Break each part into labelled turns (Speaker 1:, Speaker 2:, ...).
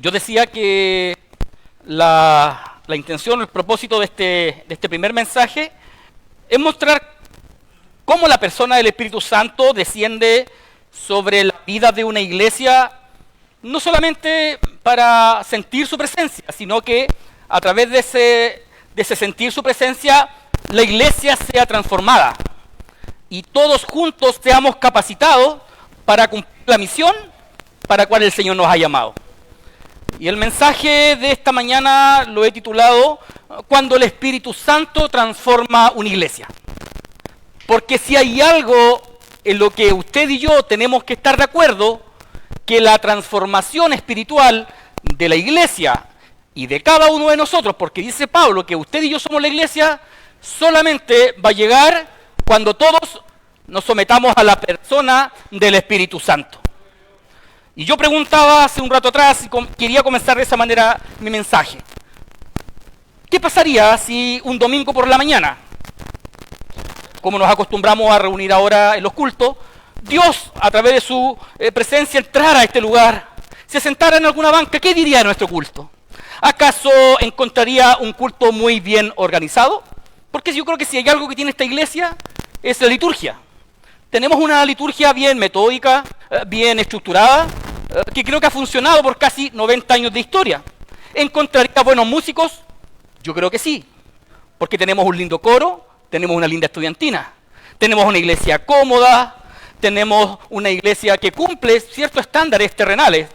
Speaker 1: Yo decía que la intención, el propósito de este primer mensaje es mostrar cómo la persona del Espíritu Santo desciende sobre la vida de una iglesia, no solamente para sentir su presencia, sino que a través de ese sentir su presencia, la iglesia sea transformada y todos juntos seamos capacitados para cumplir la misión para la cual el Señor nos ha llamado. Y el mensaje de esta mañana lo he titulado Cuando el Espíritu Santo transforma una iglesia. Porque si hay algo en lo que usted y yo tenemos que estar de acuerdo, que la transformación espiritual de la iglesia y de cada uno de nosotros, porque dice Pablo que usted y yo somos la iglesia, solamente va a llegar cuando todos nos sometamos a la persona del Espíritu Santo. Y yo preguntaba hace un rato atrás, y quería comenzar de esa manera mi mensaje. ¿Qué pasaría si un domingo por la mañana, como nos acostumbramos a reunir ahora en los cultos, Dios, a través de su presencia, entrara a este lugar, se sentara en alguna banca? ¿Qué diría de nuestro culto? ¿Acaso encontraría un culto muy bien organizado? Porque yo creo que si hay algo que tiene esta iglesia, es la liturgia. Tenemos una liturgia bien metódica, bien estructurada, que creo que ha funcionado por casi 90 años de historia. ¿Encontraría buenos músicos? Yo creo que sí, porque tenemos un lindo coro, tenemos una linda estudiantina, tenemos una iglesia cómoda, tenemos una iglesia que cumple ciertos estándares terrenales.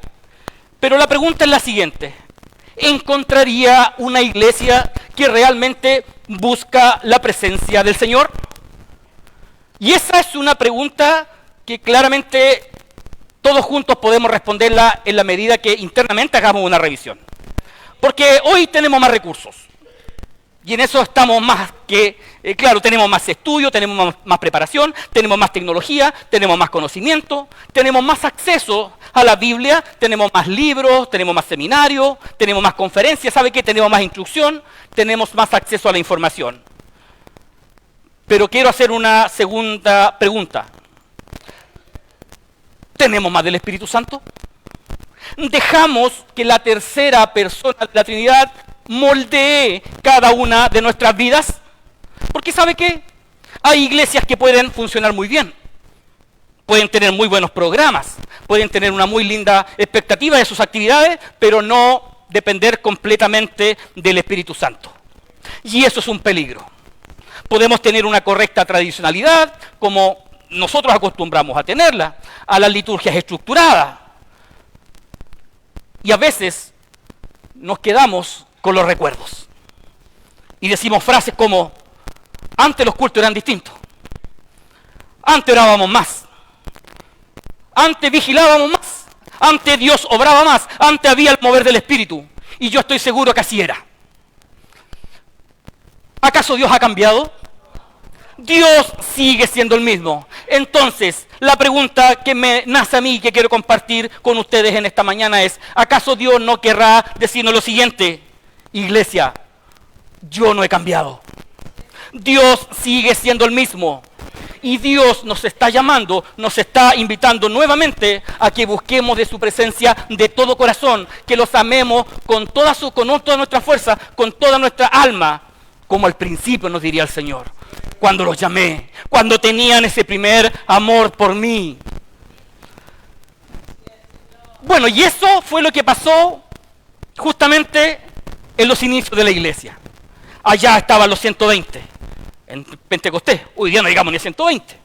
Speaker 1: Pero la pregunta es la siguiente: ¿encontraría una iglesia que realmente busca la presencia del Señor? Y esa es una pregunta que claramente todos juntos podemos responderla en la medida que internamente hagamos una revisión. Porque hoy tenemos más recursos. Y en eso estamos más que, claro, tenemos más estudio, tenemos más preparación, tenemos más tecnología, tenemos más conocimiento, tenemos más acceso a la Biblia, tenemos más libros, tenemos más seminarios, tenemos más conferencias, ¿sabe qué? Tenemos más instrucción, tenemos más acceso a la información. Pero quiero hacer una segunda pregunta. ¿Tenemos más del Espíritu Santo? ¿Dejamos que la tercera persona de la Trinidad moldee cada una de nuestras vidas? Porque ¿sabe qué? Hay iglesias que pueden funcionar muy bien. Pueden tener muy buenos programas, pueden tener una muy linda expectativa de sus actividades, pero no depender completamente del Espíritu Santo. Y eso es un peligro. Podemos tener una correcta tradicionalidad, como nosotros acostumbramos a tenerla, a las liturgias estructuradas. Y a veces nos quedamos con los recuerdos. Y decimos frases como: antes los cultos eran distintos. Antes orábamos más. Antes vigilábamos más. Antes Dios obraba más. Antes había el mover del Espíritu. Y yo estoy seguro que así era. ¿Acaso Dios ha cambiado? Dios sigue siendo el mismo. Entonces, la pregunta que me nace a mí y que quiero compartir con ustedes en esta mañana es: ¿acaso Dios no querrá decirnos lo siguiente? Iglesia, yo no he cambiado. Dios sigue siendo el mismo. Y Dios nos está llamando, nos está invitando nuevamente a que busquemos de su presencia de todo corazón, que los amemos con toda nuestra fuerza, con toda nuestra alma, como al principio nos diría el Señor, cuando los llamé, cuando tenían ese primer amor por mí. Bueno, y eso fue lo que pasó justamente en los inicios de la iglesia. Allá estaban los 120, en Pentecostés. Hoy día no digamos ni 120.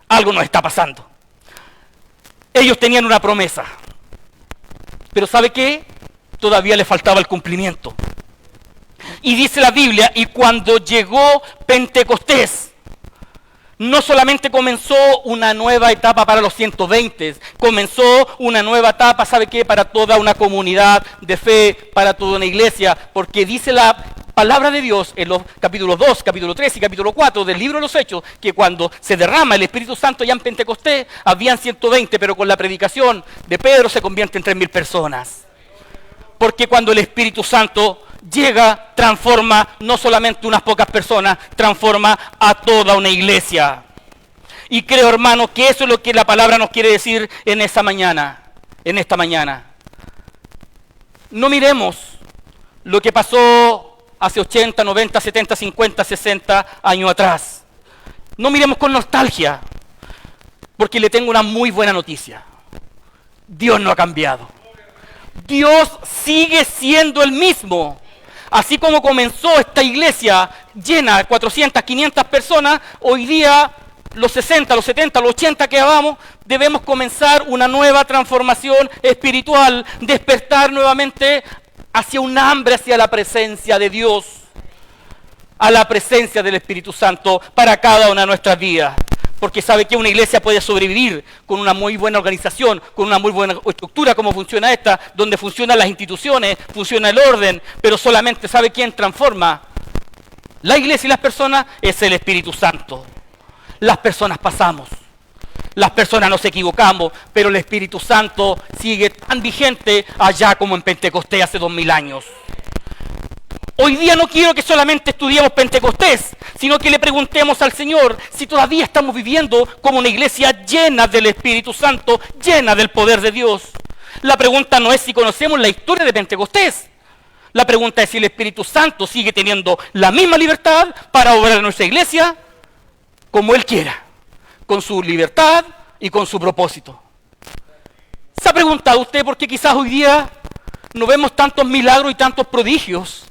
Speaker 1: Algo nos está pasando. Ellos tenían una promesa, pero ¿sabe qué? Todavía le faltaba el cumplimiento. Y dice la Biblia, y cuando llegó Pentecostés, no solamente comenzó una nueva etapa para los 120, comenzó una nueva etapa, ¿sabe qué? Para toda una comunidad de fe, para toda una iglesia, porque dice la palabra de Dios en los capítulos 2, capítulo 3 y capítulo 4 del libro de los Hechos, que cuando se derrama el Espíritu Santo ya en Pentecostés, habían 120, pero con la predicación de Pedro se convierte en 3.000 personas. Porque cuando el Espíritu Santo llega, transforma no solamente unas pocas personas, transforma a toda una iglesia. Y creo, hermano, que eso es lo que la palabra nos quiere decir en esta mañana. No miremos lo que pasó hace 80, 90, 70, 50, 60 años atrás. No miremos con nostalgia, porque le tengo una muy buena noticia. Dios no ha cambiado. Dios sigue siendo el mismo. Así como comenzó esta iglesia llena de 400, 500 personas, hoy día los 60, los 70, los 80 que vamos, debemos comenzar una nueva transformación espiritual, despertar nuevamente hacia un hambre, hacia la presencia de Dios, a la presencia del Espíritu Santo para cada una de nuestras vidas. Porque sabe que una iglesia puede sobrevivir con una muy buena organización, con una muy buena estructura como funciona esta, donde funcionan las instituciones, funciona el orden, pero solamente sabe quién transforma la iglesia y las personas es el Espíritu Santo. Las personas pasamos, las personas nos equivocamos, pero el Espíritu Santo sigue tan vigente allá como en Pentecostés hace 2000 años. Hoy día no quiero que solamente estudiemos Pentecostés, sino que le preguntemos al Señor si todavía estamos viviendo como una iglesia llena del Espíritu Santo, llena del poder de Dios. La pregunta no es si conocemos la historia de Pentecostés. La pregunta es si el Espíritu Santo sigue teniendo la misma libertad para obrar en nuestra iglesia como Él quiera, con su libertad y con su propósito. ¿Se ha preguntado usted por qué quizás hoy día no vemos tantos milagros y tantos prodigios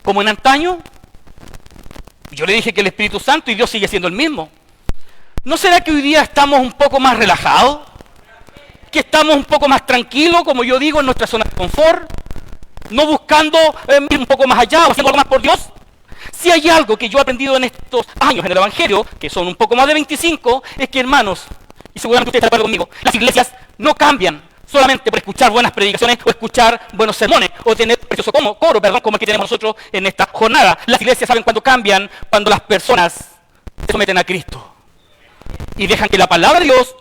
Speaker 1: como en antaño? Yo le dije que el Espíritu Santo y Dios sigue siendo el mismo. ¿No será que hoy día estamos un poco más relajados? ¿Que estamos un poco más tranquilos, como yo digo, en nuestra zona de confort? ¿No buscando ir un poco más allá o haciendo algo más por Dios? Si hay algo que yo he aprendido en estos años en el Evangelio, que son un poco más de 25, es que, hermanos, y seguramente ustedes están de acuerdo conmigo, las iglesias no cambian solamente por escuchar buenas predicaciones o escuchar buenos sermones o tener precioso coro, como el que tenemos nosotros en esta jornada. Las iglesias saben cuándo cambian, cuando las personas se someten a Cristo y dejan que la palabra de Dios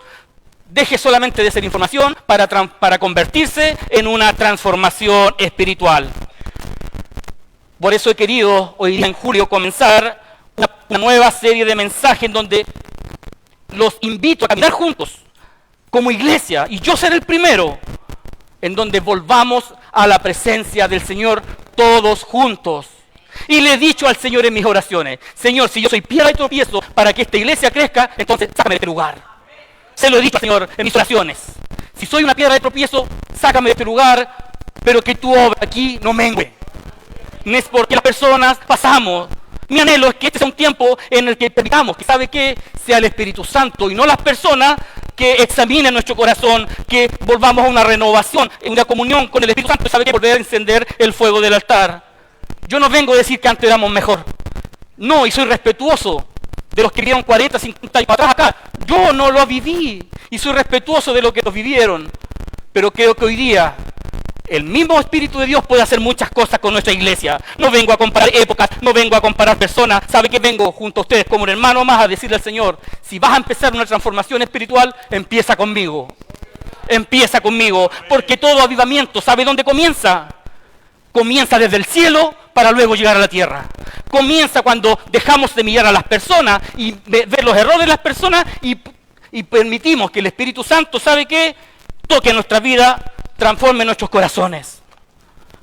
Speaker 1: deje solamente de ser información para convertirse en una transformación espiritual. Por eso he querido hoy día en julio comenzar una nueva serie de mensajes en donde los invito a caminar juntos como iglesia, y yo seré el primero, en donde volvamos a la presencia del Señor todos juntos. Y le he dicho al Señor en mis oraciones: Señor, si yo soy piedra de tropiezo para que esta iglesia crezca, entonces sácame de este lugar. Se lo he dicho al Señor en mis oraciones: si soy una piedra de tropiezo, sácame de este lugar, pero que tu obra aquí no mengue. No es porque las personas pasamos. Mi anhelo es que este sea un tiempo en el que permitamos que, ¿sabe qué?, sea el Espíritu Santo y no las personas que examinen nuestro corazón, que volvamos a una renovación, una comunión con el Espíritu Santo, ¿sabe qué?, volver a encender el fuego del altar. Yo no vengo a decir que antes éramos mejor. No, y soy respetuoso de los que vivieron 40, 50 años atrás acá. Yo no lo viví y soy respetuoso de lo que los vivieron. Pero creo que hoy día el mismo Espíritu de Dios puede hacer muchas cosas con nuestra iglesia. No vengo a comparar épocas, no vengo a comparar personas. ¿Sabe qué? Vengo junto a ustedes como un hermano más a decirle al Señor: si vas a empezar una transformación espiritual, empieza conmigo. Empieza conmigo, porque todo avivamiento, ¿sabe dónde comienza? Comienza desde el cielo para luego llegar a la tierra. Comienza cuando dejamos de mirar a las personas y ver los errores de las personas y permitimos que el Espíritu Santo, ¿sabe qué?, toque nuestra vida, transforme nuestros corazones.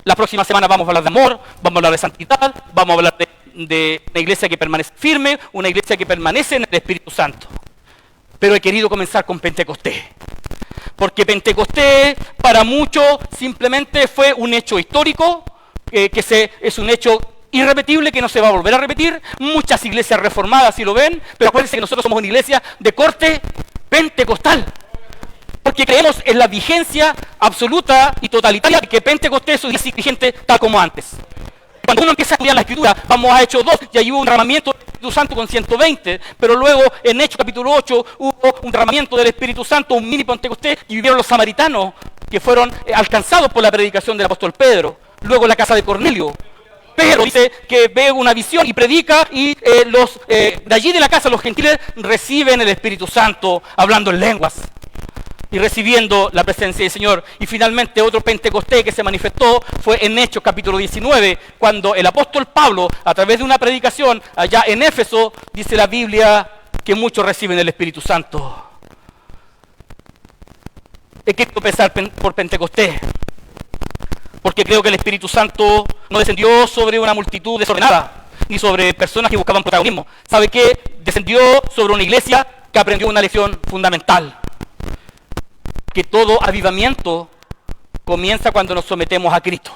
Speaker 1: La próxima semana vamos a hablar de amor, vamos a hablar de santidad, vamos a hablar de una iglesia que permanece firme, una iglesia que permanece en el Espíritu Santo. Pero he querido comenzar con Pentecostés, porque Pentecostés para muchos simplemente fue un hecho histórico, es un hecho irrepetible que no se va a volver a repetir. Muchas iglesias reformadas sí lo ven, pero acuérdense que nosotros somos una iglesia de corte pentecostal, porque creemos en la vigencia absoluta y totalitaria de que Pentecostés es vigente tal como antes. Cuando uno empieza a estudiar la Escritura, vamos a Hechos 2, y ahí hubo un derramamiento del Espíritu Santo con 120, pero luego en Hechos capítulo 8 hubo un derramamiento del Espíritu Santo, un mini Pentecostés, y vivieron los samaritanos que fueron alcanzados por la predicación del apóstol Pedro. Luego la casa de Cornelio. Pedro dice que ve una visión y predica, y de allí de la casa los gentiles reciben el Espíritu Santo hablando en lenguas y recibiendo la presencia del Señor. Y finalmente otro Pentecostés que se manifestó fue en Hechos capítulo 19, cuando el apóstol Pablo, a través de una predicación allá en Éfeso, dice la Biblia que muchos reciben el Espíritu Santo. He querido empezar por Pentecostés, porque creo que el Espíritu Santo no descendió sobre una multitud desordenada, ni sobre personas que buscaban protagonismo. ¿Sabe qué? Descendió sobre una iglesia que aprendió una lección fundamental. Que todo avivamiento comienza cuando nos sometemos a Cristo.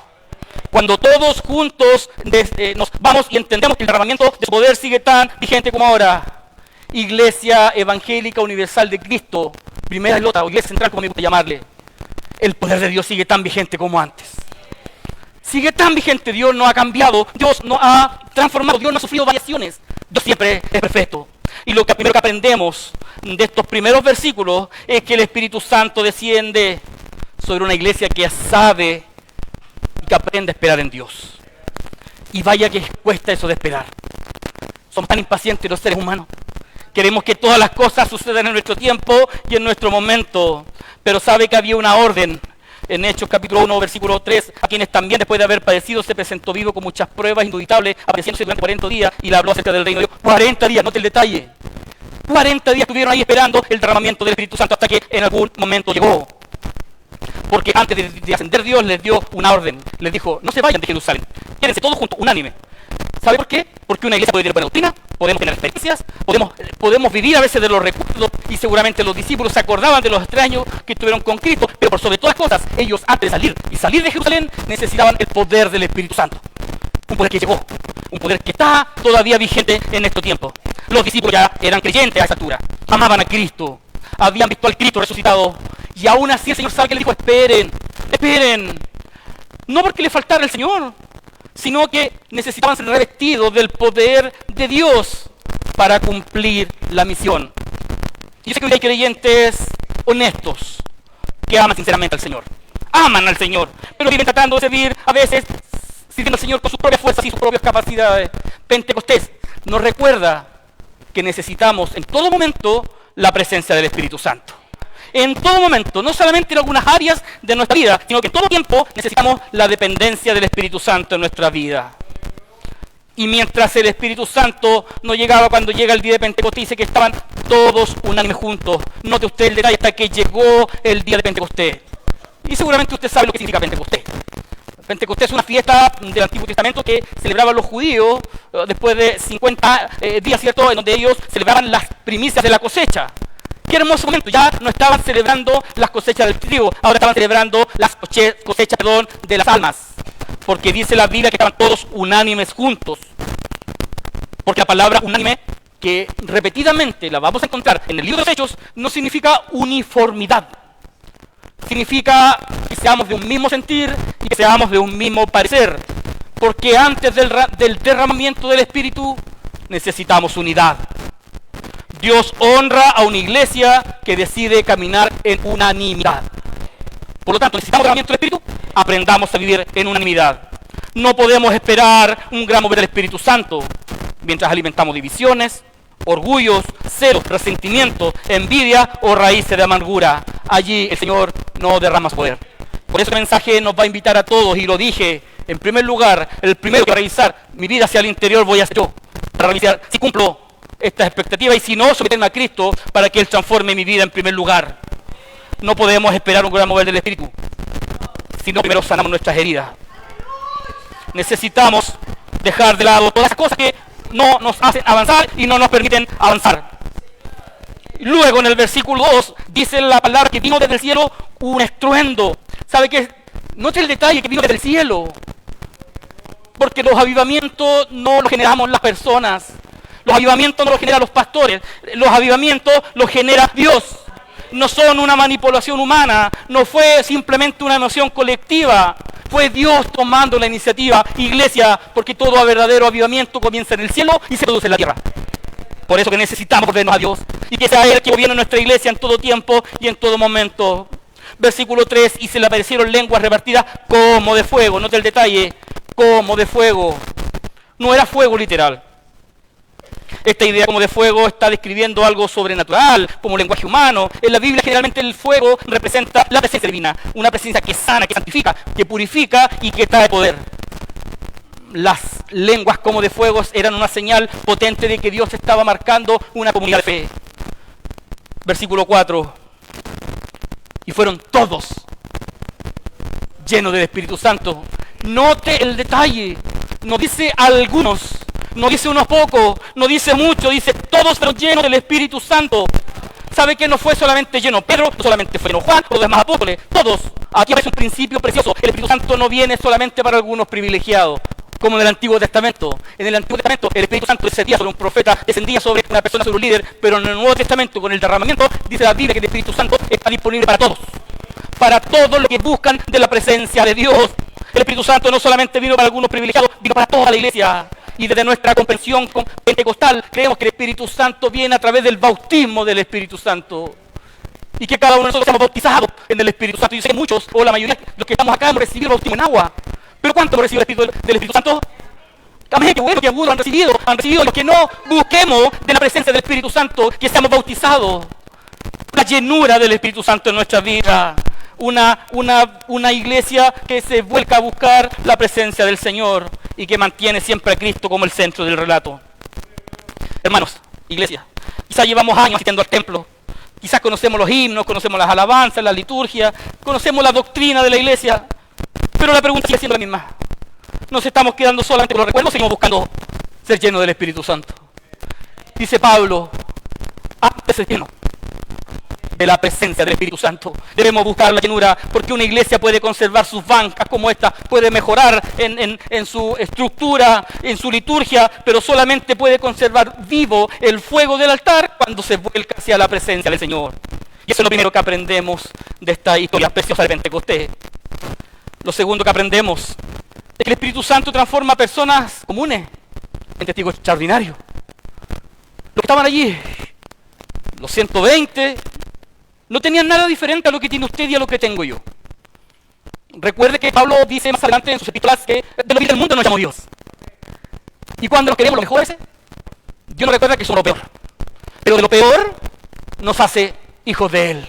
Speaker 1: Cuando todos juntos nos vamos y entendemos que el derramamiento de su poder sigue tan vigente como ahora. Iglesia Evangélica Universal de Cristo, primera islota o iglesia central, como me gusta llamarle. El poder de Dios sigue tan vigente como antes. Sigue tan vigente, Dios no ha cambiado, Dios no ha transformado, Dios no ha sufrido variaciones. Dios siempre es perfecto. Y lo que primero que aprendemos de estos primeros versículos es que el Espíritu Santo desciende sobre una iglesia que sabe y que aprende a esperar en Dios. Y vaya que cuesta eso de esperar. Somos tan impacientes los seres humanos. Queremos que todas las cosas sucedan en nuestro tiempo y en nuestro momento. Pero sabe que había una orden. En Hechos capítulo 1, versículo 3, a quienes también después de haber padecido se presentó vivo con muchas pruebas indubitables, apareciéndose durante 40 días y le habló acerca del reino de Dios. 40 días, note el detalle. 40 días estuvieron ahí esperando el derramamiento del Espíritu Santo hasta que en algún momento llegó. Porque antes de ascender Dios les dio una orden. Les dijo, no se vayan de Jerusalén. Quédense todos juntos, unánime. ¿Sabe por qué? Porque una iglesia puede tener buena doctrina, podemos tener experiencias, podemos vivir a veces de los recuerdos, y seguramente los discípulos se acordaban de los extraños que estuvieron con Cristo, pero por sobre todas las cosas, ellos antes de salir de Jerusalén, necesitaban el poder del Espíritu Santo. Un poder que llegó, un poder que está todavía vigente en estos tiempos. Los discípulos ya eran creyentes a esa altura, amaban a Cristo, habían visto al Cristo resucitado, y aún así el Señor sabe que les dijo, esperen, no porque le faltara el Señor, sino que necesitaban ser revestidos del poder de Dios para cumplir la misión. Yo sé que hoy hay creyentes honestos que aman sinceramente al Señor. Aman al Señor, pero viven tratando de servir a veces, sirviendo al Señor con sus propias fuerzas y sus propias capacidades. Pentecostés nos recuerda que necesitamos en todo momento la presencia del Espíritu Santo. En todo momento, no solamente en algunas áreas de nuestra vida, sino que en todo tiempo necesitamos la dependencia del Espíritu Santo en nuestra vida. Y mientras el Espíritu Santo no llegaba, cuando llega el día de Pentecostés, dice que estaban todos unánimes juntos. Note usted el detalle hasta que llegó el día de Pentecostés. Y seguramente usted sabe lo que significa Pentecostés. Pentecostés es una fiesta del Antiguo Testamento que celebraban los judíos después de 50 días, ¿cierto?, en donde ellos celebraban las primicias de la cosecha. Qué hermoso momento, ya no estaban celebrando las cosechas del trigo, ahora estaban celebrando las cosechas de las almas. Porque dice la Biblia que estaban todos unánimes juntos. Porque la palabra unánime, que repetidamente la vamos a encontrar en el libro de los Hechos, no significa uniformidad. Significa que seamos de un mismo sentir y que seamos de un mismo parecer. Porque antes del derramamiento del Espíritu necesitamos unidad. Dios honra a una iglesia que decide caminar en unanimidad. Por lo tanto, necesitamos derramamiento del Espíritu, aprendamos a vivir en unanimidad. No podemos esperar un gran mover del Espíritu Santo mientras alimentamos divisiones, orgullos, celos, resentimientos, envidia o raíces de amargura. Allí el Señor no derrama su poder. Por eso el mensaje nos va a invitar a todos, y lo dije, en primer lugar, el primero que va a revisar mi vida hacia el interior voy a ser yo, para revisar si cumplo estas expectativas, y si no, someterme a Cristo para que Él transforme mi vida en primer lugar. No podemos esperar un gran mover del Espíritu, sino primero sanamos nuestras heridas. Necesitamos dejar de lado todas las cosas que no nos hacen avanzar y no nos permiten avanzar. Luego en el versículo 2 dice la palabra que vino desde el cielo un estruendo. ¿Sabe qué? Note el detalle, que vino desde el cielo. Porque los avivamientos no los generamos las personas. Los avivamientos no los generan los pastores. Los avivamientos los genera Dios. No son una manipulación humana. No fue simplemente una emoción colectiva. Fue Dios tomando la iniciativa. Iglesia, porque todo verdadero avivamiento comienza en el cielo y se produce en la tierra. Por eso que necesitamos volvernos a Dios. Y que sea Él que gobierne nuestra iglesia en todo tiempo y en todo momento. Versículo 3, y se le aparecieron lenguas repartidas como de fuego. Note el detalle, como de fuego. No era fuego literal. Esta idea como de fuego está describiendo algo sobrenatural, como lenguaje humano. En la Biblia generalmente el fuego representa la presencia divina, una presencia que sana, que santifica, que purifica y que trae poder. Las lenguas como de fuego eran una señal potente de que Dios estaba marcando una comunidad de fe. Versículo 4. Y fueron todos llenos del Espíritu Santo. Note el detalle. No dice algunos, no dice unos pocos, no dice mucho, dice todos fueron llenos del Espíritu Santo. ¿Sabe que no fue solamente lleno Pedro, no solamente fue lleno Juan, o los demás apóstoles? Todos. Aquí aparece un principio precioso. El Espíritu Santo no viene solamente para algunos privilegiados, como en el Antiguo Testamento. En el Antiguo Testamento el Espíritu Santo descendía sobre un profeta, descendía sobre una persona, sobre un líder, pero en el Nuevo Testamento, con el derramamiento, dice la Biblia que el Espíritu Santo está disponible para todos los que buscan de la presencia de Dios. El Espíritu Santo no solamente vino para algunos privilegiados, vino para toda la iglesia. Y desde nuestra comprensión pentecostal creemos que el Espíritu Santo viene a través del bautismo del Espíritu Santo. Y que cada uno de nosotros seamos bautizados en el Espíritu Santo. Y yo sé que muchos, o la mayoría de los que estamos acá, hemos recibido el bautismo en agua. ¿Pero cuántos hemos recibido el Espíritu del Espíritu Santo? Amén, que bueno, que algunos han recibido. Los que no busquemos de la presencia del Espíritu Santo, que seamos bautizados. La llenura del Espíritu Santo en nuestra vida. Una iglesia que se vuelca a buscar la presencia del Señor y que mantiene siempre a Cristo como el centro del relato. Hermanos, iglesia, quizás llevamos años asistiendo al templo, quizás conocemos los himnos, conocemos las alabanzas, la liturgia, conocemos la doctrina de la iglesia, pero la pregunta sigue siendo la misma. ¿Nos estamos quedando solamente con los recuerdos o seguimos buscando ser llenos del Espíritu Santo? Dice Pablo, antes de ser lleno de la presencia del Espíritu Santo, debemos buscar la llenura, porque una iglesia puede conservar sus bancas como esta, puede mejorar en su estructura, en su liturgia, pero solamente puede conservar vivo el fuego del altar cuando se vuelca hacia la presencia del Señor. Y eso es lo primero que aprendemos de esta historia preciosa de Pentecostés. Lo segundo que aprendemos es que el Espíritu Santo transforma a personas comunes en testigos extraordinarios. Los que estaban allí, los 120, no tenían nada diferente a lo que tiene usted y a lo que tengo yo. Recuerde que Pablo dice más adelante en sus epístolas que de lo que del mundo nos llamó Dios. Y cuando nos queremos lo mejor ese, Dios nos recuerda que somos lo peor. Pero de lo peor nos hace hijos de Él.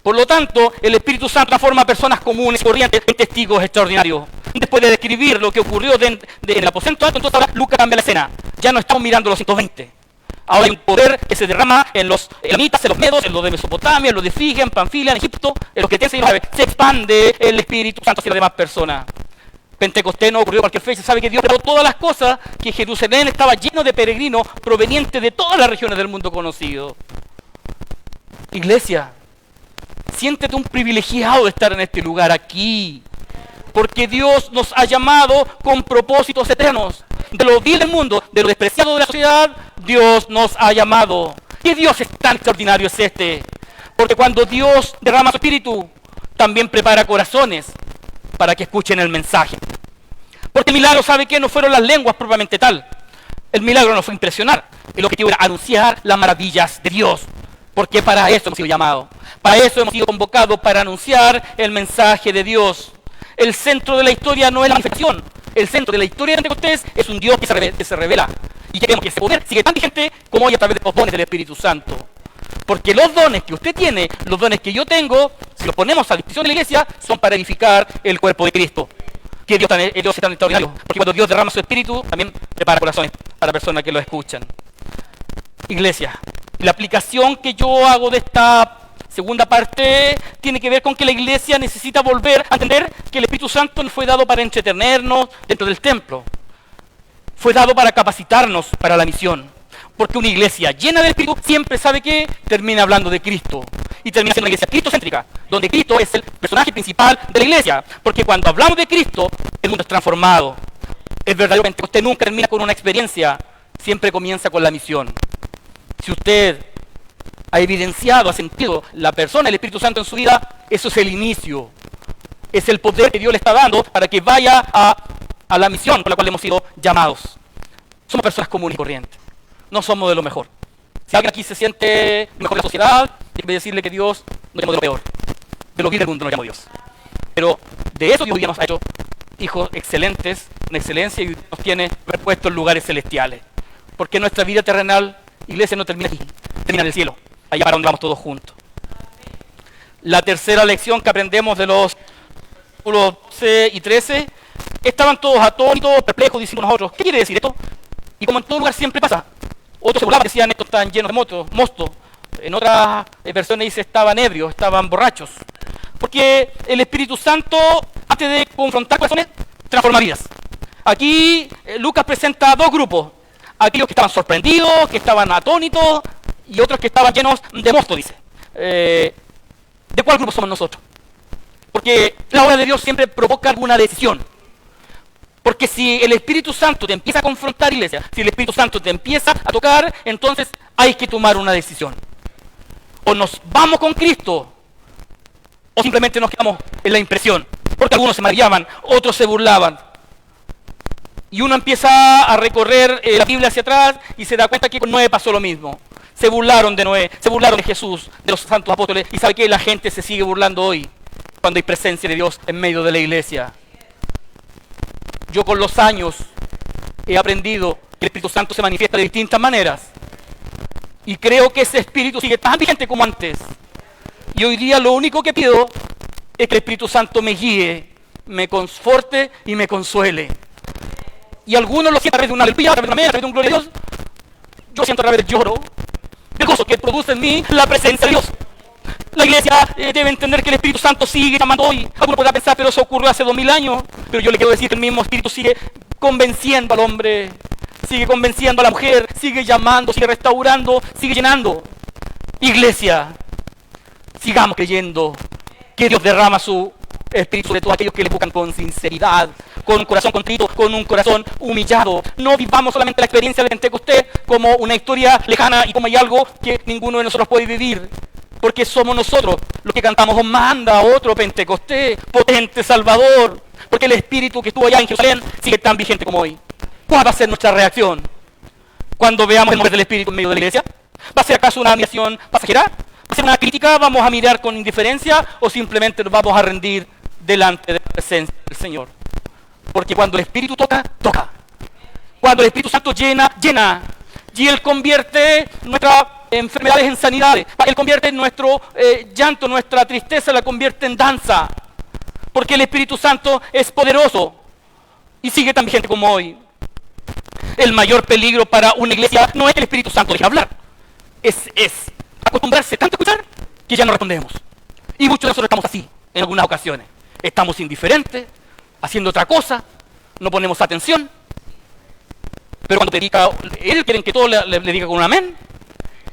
Speaker 1: Por lo tanto, el Espíritu Santo transforma a personas comunes, corrientes, en testigos extraordinarios. Después de describir lo que ocurrió en el aposento alto, entonces ahora Lucas cambia la escena. Ya no estamos mirando los 120. Ahora hay un poder que se derrama en los elamitas, en los medos, en los de Mesopotamia, en los de Frigia, en Panfilia, en Egipto, en los cretenses y los árabes. Se expande el Espíritu Santo hacia las demás personas. Pentecostés no ocurrió cualquier fecha. Sabe que Dios preparó todas las cosas, que Jerusalén estaba lleno de peregrinos provenientes de todas las regiones del mundo conocido. Iglesia, siéntete un privilegiado de estar en este lugar aquí, porque Dios nos ha llamado con propósitos eternos. De lo vil del mundo, de lo despreciado de la sociedad, Dios nos ha llamado. ¿Qué Dios es tan extraordinario es este? Porque cuando Dios derrama su espíritu, también prepara corazones para que escuchen el mensaje. Porque el milagro, ¿sabe qué? No fueron las lenguas propiamente tal. El milagro no fue impresionar. El objetivo era anunciar las maravillas de Dios. Porque para eso hemos sido llamados. Para eso hemos sido convocados, para anunciar el mensaje de Dios. El centro de la historia no es la manifestación. El centro de la historia de Pentecostés es un Dios que se revela. Y queremos que ese poder sigue tan vigente como hoy a través de los dones del Espíritu Santo. Porque los dones que usted tiene, los dones que yo tengo, si los ponemos a disposición de la iglesia, son para edificar el cuerpo de Cristo. Que Dios es tan extraordinario. Porque cuando Dios derrama su Espíritu, también prepara corazones para personas que lo escuchan. Iglesia, la aplicación que yo hago de esta segunda parte tiene que ver con que la iglesia necesita volver a entender que el Espíritu Santo no fue dado para entretenernos dentro del templo. Fue dado para capacitarnos para la misión. Porque una iglesia llena del Espíritu siempre sabe que termina hablando de Cristo. Y termina siendo una iglesia cristocéntrica, donde Cristo es el personaje principal de la iglesia. Porque cuando hablamos de Cristo, el mundo es transformado. El verdadero Pentecostés nunca termina con una experiencia, siempre comienza con la misión. Si usted ha evidenciado, ha sentido la persona, el Espíritu Santo en su vida, eso es el inicio. Es el poder que Dios le está dando para que vaya a la misión por la cual hemos sido llamados. Somos personas comunes y corrientes. No somos de lo mejor. Si alguien aquí se siente mejor de la sociedad, hay que decirle que Dios nos llamó de lo peor. De lo vil del mundo nos llamó Dios. Pero de eso Dios hoy día nos ha hecho hijos excelentes, en excelencia, y nos tiene repuestos en lugares celestiales. Porque nuestra vida terrenal, iglesia, no termina aquí, termina en el cielo, allá para donde vamos todos juntos. La tercera lección que aprendemos de los versículos 12 y 13, estaban todos atónitos, perplejos, diciendo unos a otros, ¿qué quiere decir esto? Y como en todo lugar siempre pasa, otros se burlaban, decían, estos están llenos de mosto. En otras versiones dice, estaban ebrios, estaban borrachos. Porque el Espíritu Santo, antes de confrontar corazones, transforma vidas. Aquí Lucas presenta dos grupos. Aquellos que estaban sorprendidos, que estaban atónitos, y otros que estaban llenos de mosto, dice. ¿De cuál grupo somos nosotros? Porque la obra de Dios siempre provoca alguna decisión. Porque si el Espíritu Santo te empieza a confrontar, iglesia, si el Espíritu Santo te empieza a tocar, entonces hay que tomar una decisión. O nos vamos con Cristo, o simplemente nos quedamos en la impresión. Porque algunos se maravillaban, otros se burlaban. Y uno empieza a recorrer la Biblia hacia atrás y se da cuenta que con Noé pasó lo mismo. Se burlaron de Noé, se burlaron de Jesús, de los santos apóstoles. Y sabe que la gente se sigue burlando hoy, cuando hay presencia de Dios en medio de la iglesia. Yo con los años he aprendido que el Espíritu Santo se manifiesta de distintas maneras. Y creo que ese Espíritu sigue tan vigente como antes. Y hoy día lo único que pido es que el Espíritu Santo me guíe, me conforte y me consuele. Y algunos lo sienten a través de una aleluya, a través de una amén, a través de un gloria a Dios. Yo siento a través del lloro, del gozo que produce en mí la presencia de Dios. La iglesia debe entender que el Espíritu Santo sigue llamando hoy. Alguno podrá pensar, pero eso ocurrió hace 2000 años. Pero yo le quiero decir que el mismo Espíritu sigue convenciendo al hombre, sigue convenciendo a la mujer, sigue llamando, sigue restaurando, sigue llenando. Iglesia, sigamos creyendo que Dios derrama su Espíritu sobre todos aquellos que le buscan con sinceridad, con un corazón contrito, con un corazón humillado. No vivamos solamente la experiencia de Pentecostés como una historia lejana y como hay algo que ninguno de nosotros puede vivir. Porque somos nosotros los que cantamos, os manda otro Pentecostés, potente Salvador. Porque el Espíritu que estuvo allá en Jerusalén sigue tan vigente como hoy. ¿Cuál va a ser nuestra reacción cuando veamos el mover del Espíritu en medio de la iglesia? ¿Va a ser acaso una admiración pasajera? ¿Va a ser una crítica? ¿Vamos a mirar con indiferencia? ¿O simplemente nos vamos a rendir delante de la presencia del Señor? Porque cuando el Espíritu toca, toca. Cuando el Espíritu Santo llena, llena. Y Él convierte nuestras enfermedades en sanidades. Él convierte nuestro llanto, nuestra tristeza, la convierte en danza. Porque el Espíritu Santo es poderoso y sigue tan vigente como hoy. El mayor peligro para una iglesia no es que el Espíritu Santo deje hablar. Es acostumbrarse tanto a escuchar que ya no respondemos. Y muchos de nosotros estamos así en algunas ocasiones. Estamos indiferentes, haciendo otra cosa, no ponemos atención. Pero cuando predica Él, quieren que todo le diga con un amén.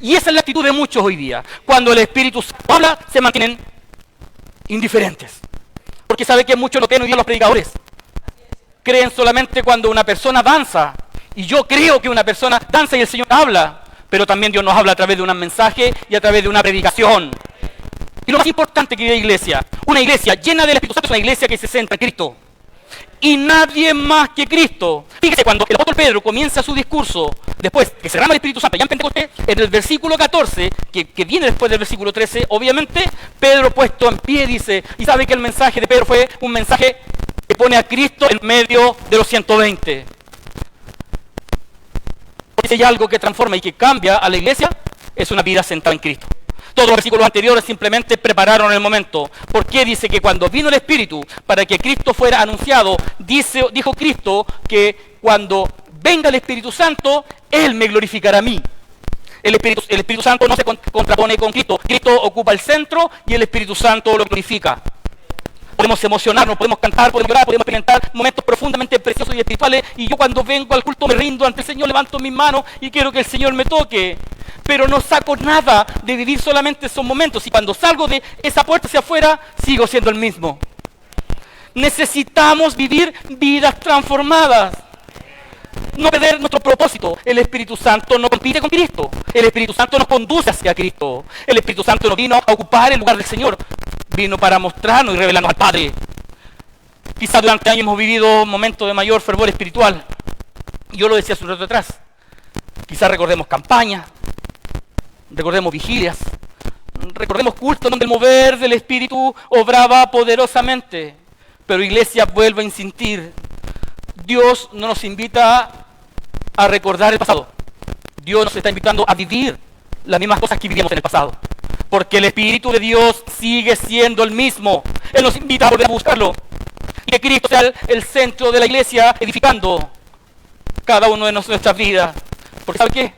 Speaker 1: Y esa es la actitud de muchos hoy día. Cuando el Espíritu Santo habla, se mantienen indiferentes. Porque sabe que muchos lo creen hoy día los predicadores. Creen solamente cuando una persona danza. Y yo creo que una persona danza y el Señor habla. Pero también Dios nos habla a través de un mensaje y a través de una predicación. Y lo más importante, querida iglesia, una iglesia llena del Espíritu Santo es una iglesia que se centra en Cristo. Y nadie más que Cristo. Fíjese, cuando el apóstol Pedro comienza su discurso, después que se derrama el Espíritu Santo, ya en Pentecostés, en el versículo 14, que viene después del versículo 13, obviamente, Pedro puesto en pie dice, y sabe que el mensaje de Pedro fue un mensaje que pone a Cristo en medio de los 120. Porque si hay algo que transforma y que cambia a la iglesia, es una vida centrada en Cristo. Todos los versículos anteriores simplemente prepararon el momento. ¿Por qué dice que cuando vino el Espíritu para que Cristo fuera anunciado, dijo Cristo que cuando venga el Espíritu Santo, Él me glorificará a mí? El Espíritu Santo no se contrapone con Cristo. Cristo ocupa el centro y el Espíritu Santo lo glorifica. Podemos emocionarnos, podemos cantar, podemos llorar, podemos experimentar momentos profundamente preciosos y espirituales. Y yo cuando vengo al culto me rindo ante el Señor, levanto mis manos y quiero que el Señor me toque. Pero no saco nada de vivir solamente esos momentos. Y cuando salgo de esa puerta hacia afuera, sigo siendo el mismo. Necesitamos vivir vidas transformadas. No perder nuestro propósito. El Espíritu Santo no compite con Cristo. El Espíritu Santo nos conduce hacia Cristo. El Espíritu Santo no vino a ocupar el lugar del Señor. Vino para mostrarnos y revelarnos al Padre. Quizás durante años hemos vivido momentos de mayor fervor espiritual. Yo lo decía hace un rato atrás. Quizás recordemos campañas, recordemos vigilias, recordemos cultos donde el mover del Espíritu obraba poderosamente. Pero iglesia, vuelvo a insistir. Dios no nos invita a recordar el pasado. Dios nos está invitando a vivir las mismas cosas que vivíamos en el pasado. Porque el Espíritu de Dios sigue siendo el mismo. Él nos invita a volver a buscarlo. Y que Cristo sea el centro de la iglesia, edificando cada uno de nuestras vidas. Porque ¿sabe qué?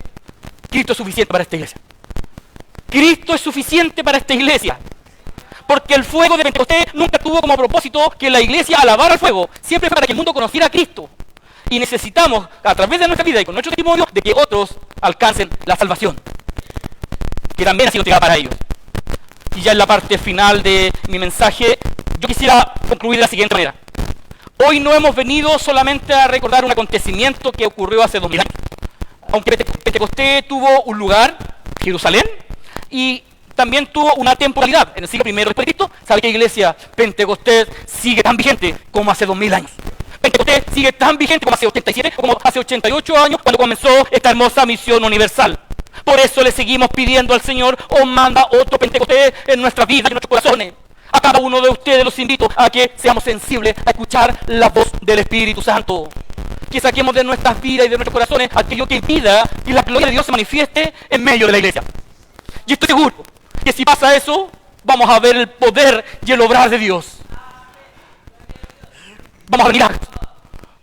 Speaker 1: Cristo es suficiente para esta iglesia. Cristo es suficiente para esta iglesia. Porque el fuego de Pentecostés nunca tuvo como propósito que la iglesia alabara el fuego. Siempre fue para que el mundo conociera a Cristo. Y necesitamos, a través de nuestra vida y con nuestro testimonio, de que otros alcancen la salvación, que también ha sido entregada para ellos. Y ya en la parte final de mi mensaje, yo quisiera concluir de la siguiente manera. Hoy no hemos venido solamente a recordar un acontecimiento que ocurrió hace 2000 años. Aunque Pentecostés tuvo un lugar, Jerusalén, y también tuvo una temporalidad. En el siglo I después de Cristo, ¿sabe qué iglesia? Pentecostés sigue tan vigente como hace 2000 años. Pentecostés sigue tan vigente como hace 87 o como hace 88 años cuando comenzó esta hermosa misión universal. Por eso le seguimos pidiendo al Señor, manda otro Pentecostés en nuestras vidas y en nuestros corazones. A cada uno de ustedes los invito a que seamos sensibles a escuchar la voz del Espíritu Santo. Que saquemos de nuestras vidas y de nuestros corazones aquello que impida que la gloria de Dios se manifieste en medio de la iglesia. Y estoy seguro que si pasa eso, vamos a ver el poder y el obrar de Dios. Vamos a ver milagros.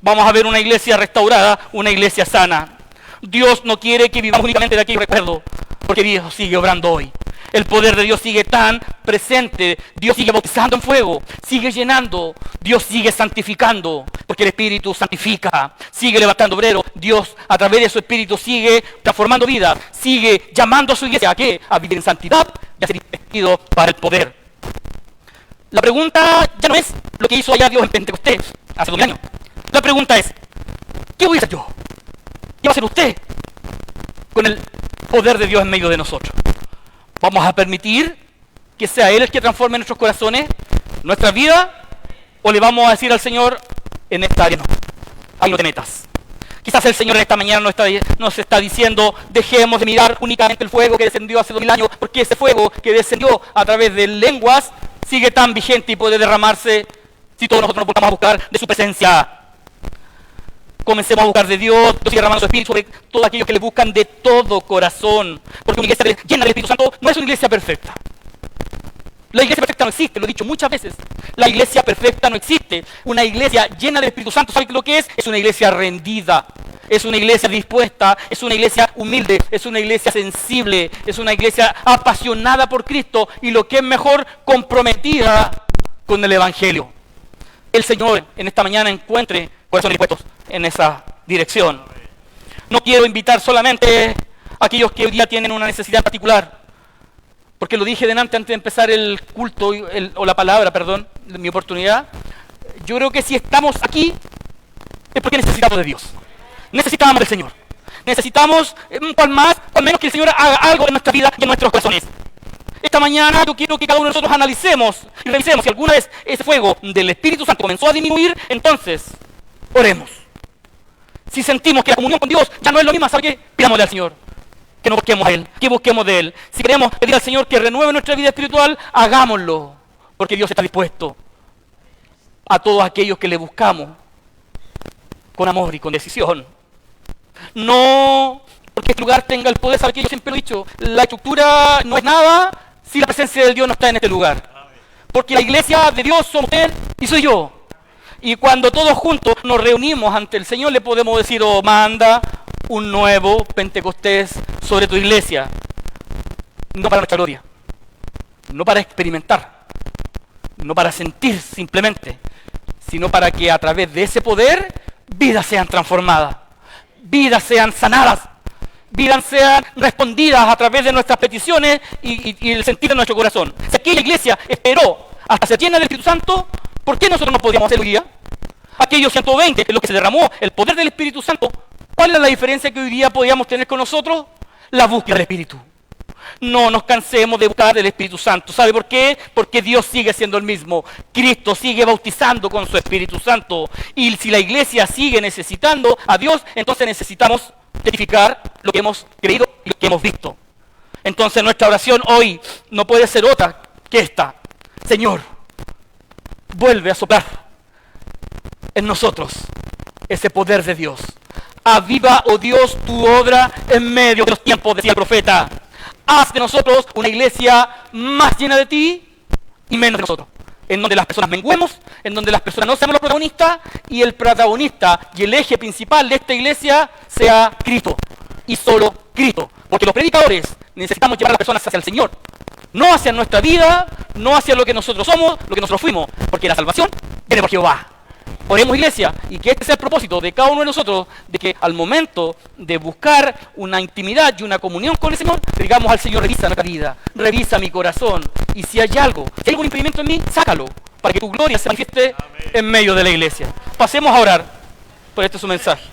Speaker 1: Vamos a ver una iglesia restaurada, una iglesia sana. Dios no quiere que vivamos únicamente de aquel recuerdo, porque Dios sigue obrando hoy. El poder de Dios sigue tan presente. Dios sigue bautizando en fuego, sigue llenando. Dios sigue santificando, porque el Espíritu santifica. Sigue levantando obreros. Dios, a través de su Espíritu, sigue transformando vidas. Sigue llamando a su iglesia ¿a qué? A vivir en santidad y a ser investido para el poder. La pregunta ya no es lo que hizo allá Dios en Pentecostés hace 2000 años. La pregunta es, ¿qué voy a hacer yo? ¿Qué va a hacer usted con el poder de Dios en medio de nosotros? ¿Vamos a permitir que sea Él el que transforme nuestros corazones, nuestra vida? ¿O le vamos a decir al Señor, en esta área no, ahí no te metas? Quizás el Señor en esta mañana nos está diciendo, dejemos de mirar únicamente el fuego que descendió hace 2000 años, porque ese fuego que descendió a través de lenguas sigue tan vigente y puede derramarse si todos nosotros nos volvamos a buscar de su presencia. Comencemos a buscar de Dios. Dios sigue derramando su Espíritu sobre todos aquellos que le buscan de todo corazón. Porque una iglesia llena del Espíritu Santo no es una iglesia perfecta. La iglesia perfecta no existe, lo he dicho muchas veces. La iglesia perfecta no existe. Una iglesia llena del Espíritu Santo, ¿sabe lo que es? Es una iglesia rendida. Es una iglesia dispuesta, es una iglesia humilde, es una iglesia sensible, es una iglesia apasionada por Cristo y lo que es mejor, comprometida con el Evangelio. El Señor en esta mañana encuentre corazones dispuestos en esa dirección. No quiero invitar solamente a aquellos que hoy día tienen una necesidad particular, porque lo dije antes de empezar el culto o la palabra, perdón, de mi oportunidad. Yo creo que si estamos aquí es porque necesitamos de Dios. Necesitamos del Señor. Necesitamos, cual menos que el Señor haga algo en nuestra vida y en nuestros corazones. Esta mañana yo quiero que cada uno de nosotros analicemos y revisemos si alguna vez ese fuego del Espíritu Santo comenzó a disminuir, entonces oremos. Si sentimos que la comunión con Dios ya no es lo mismo, ¿sabe qué? Pidámosle al Señor que nos busquemos a Él, que busquemos de Él. Si queremos pedir al Señor que renueve nuestra vida espiritual, hagámoslo, porque Dios está dispuesto a todos aquellos que le buscamos con amor y con decisión. No porque este lugar tenga el poder, ¿sabe qué? Yo siempre lo he dicho, la estructura no es nada si la presencia de Dios no está en este lugar. Porque la iglesia de Dios somos usted y soy yo. Y cuando todos juntos nos reunimos ante el Señor, le podemos decir, manda un nuevo Pentecostés sobre tu iglesia. No para nuestra gloria, no para experimentar, no para sentir simplemente, sino para que a través de ese poder vidas sean transformadas, vidas sean sanadas, vidas sean respondidas a través de nuestras peticiones y el sentir de nuestro corazón. Si aquella iglesia esperó hasta ser llena del Espíritu Santo, ¿por qué nosotros no podríamos hacer hoy día? Aquellos 120 en los que se derramó el poder del Espíritu Santo, ¿cuál es la diferencia que hoy día podríamos tener con nosotros? La búsqueda del Espíritu. No nos cansemos de buscar del Espíritu Santo. ¿Sabe por qué? Porque Dios sigue siendo el mismo. Cristo sigue bautizando con su Espíritu Santo. Y si la iglesia sigue necesitando a Dios, entonces necesitamos testificar lo que hemos creído y lo que hemos visto. Entonces nuestra oración hoy no puede ser otra que esta. Señor, vuelve a soplar en nosotros ese poder de Dios. Aviva, oh Dios, tu obra en medio de los tiempos, decía el profeta. Haz de nosotros una iglesia más llena de ti y menos de nosotros. En donde las personas menguemos, en donde las personas no seamos los protagonistas y el protagonista y el eje principal de esta iglesia sea Cristo y solo Cristo. Porque los predicadores necesitamos llevar a las personas hacia el Señor, No hacia nuestra vida, no hacia lo que nosotros somos, lo que nosotros fuimos, porque la salvación viene por Jehová. Oremos, iglesia, y que este sea el propósito de cada uno de nosotros, de que al momento de buscar una intimidad y una comunión con el Señor, le digamos al Señor: revisa nuestra vida, revisa mi corazón, y si hay algo, si hay algún impedimento en mí, sácalo, para que tu gloria se manifieste en medio de la iglesia. Pasemos a orar por este su mensaje.